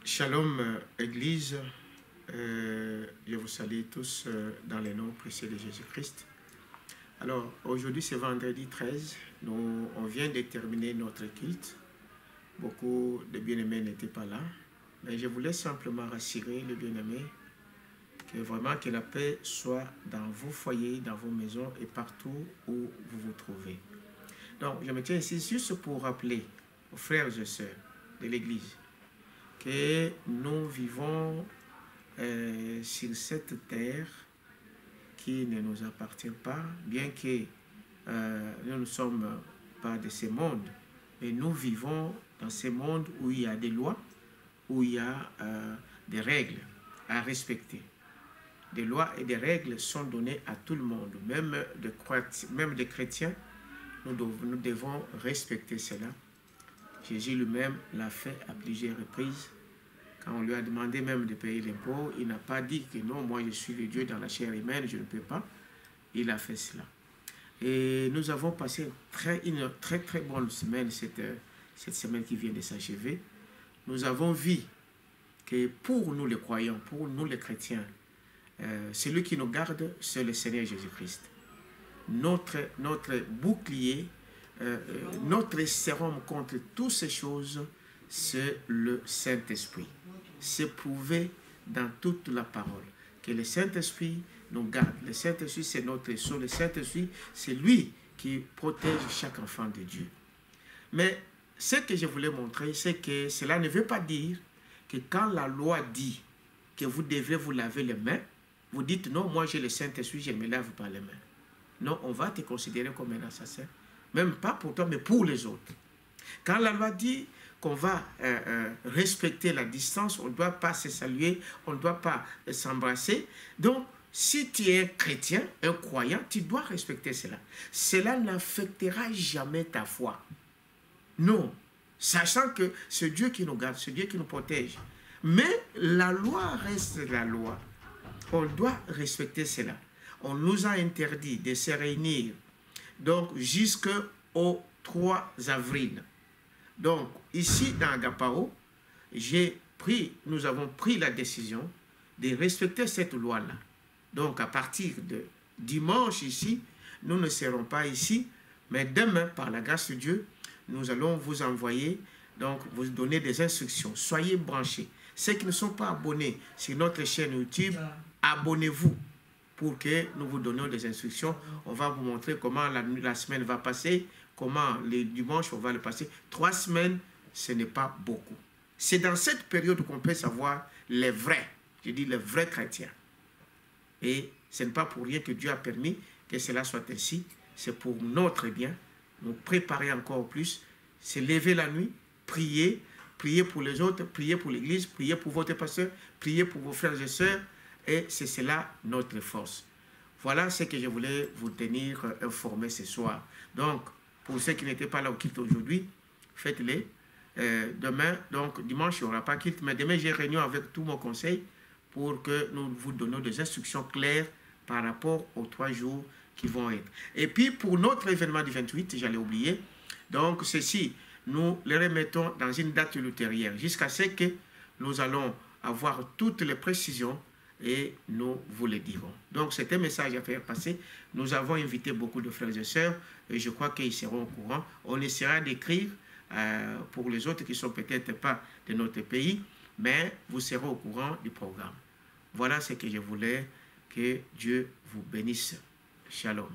Shalom Église, je vous salue tous dans les noms précieux de Jésus-Christ. Alors aujourd'hui c'est vendredi 13, on vient de terminer notre culte. Beaucoup de bien-aimés n'étaient pas là, mais je voulais simplement rassurer les bien-aimés que la paix soit dans vos foyers, dans vos maisons et partout où vous vous trouvez. Donc je me tiens ici juste pour rappeler aux frères et sœurs de l'Église que nous vivons sur cette terre qui ne nous appartient pas, bien que nous ne sommes pas de ce monde, mais nous vivons dans ce monde où il y a des lois, où il y a des règles à respecter. Des lois et des règles sont données à tout le monde, même des chrétiens, nous devons respecter cela. Jésus lui-même l'a fait à plusieurs reprises. Quand on lui a demandé même de payer l'impôt, il n'a pas dit que non, moi je suis le Dieu dans la chair humaine, je ne peux pas. Il a fait cela. Et nous avons passé une très bonne semaine, cette semaine qui vient de s'achever. Nous avons vu que pour nous les croyants, pour nous les chrétiens, celui qui nous garde, c'est le Seigneur Jésus-Christ. Notre bouclier, notre sérum contre toutes ces choses, c'est le Saint-Esprit. C'est prouvé dans toute la parole que le Saint-Esprit nous garde. Le Saint-Esprit, c'est notre sceau. Le Saint-Esprit, c'est lui qui protège chaque enfant de Dieu. Mais ce que je voulais montrer, c'est que cela ne veut pas dire que quand la loi dit que vous devez vous laver les mains, vous dites non, moi j'ai le Saint-Esprit, je ne me lave pas les mains. Non, on va te considérer comme un assassin. Même pas pour toi, mais pour les autres. Quand la loi dit qu'on va respecter la distance, on ne doit pas se saluer, on ne doit pas s'embrasser. Donc, si tu es un chrétien, un croyant, tu dois respecter cela. Cela n'affectera jamais ta foi. Non, sachant que c'est Dieu qui nous garde, c'est Dieu qui nous protège. Mais la loi reste la loi. On doit respecter cela. On nous a interdit de se réunir donc jusqu'au 3 avril. Donc, ici dans Agapao, nous avons pris la décision de respecter cette loi-là. Donc, à partir de dimanche ici, nous ne serons pas ici, mais demain, par la grâce de Dieu, nous allons vous envoyer, donc vous donner des instructions. Soyez branchés. Ceux qui ne sont pas abonnés sur notre chaîne YouTube, abonnez-vous pour que nous vous donnions des instructions. On va vous montrer comment la semaine va passer, comment les dimanches on va le passer. 3 semaines, ce n'est pas beaucoup. C'est dans cette période qu'on peut savoir les vrais, je dis les vrais chrétiens. Et ce n'est pas pour rien que Dieu a permis que cela soit ainsi. C'est pour notre bien, nous préparer encore plus, se lever la nuit, prier, prier pour les autres, prier pour l'Église, prier pour votre pasteur, prier pour vos frères et sœurs. Et c'est cela notre force. Voilà ce que je voulais vous tenir informé ce soir. Donc, pour ceux qui n'étaient pas là au culte aujourd'hui, faites-les. Demain, donc dimanche, il n'y aura pas culte, mais demain, j'ai réunion avec tout mon conseil pour que nous vous donnions des instructions claires par rapport aux 3 jours qui vont être. Et puis, pour notre événement du 28, j'allais oublier, donc ceci, nous le remettons dans une date ultérieure, jusqu'à ce que nous allons avoir toutes les précisions et nous vous le dirons. Donc, c'est un message à faire passer. Nous avons invité beaucoup de frères et sœurs et je crois qu'ils seront au courant. On essaiera d'écrire pour les autres qui ne sont peut-être pas de notre pays, mais vous serez au courant du programme. Voilà ce que je voulais. Que Dieu vous bénisse. Shalom.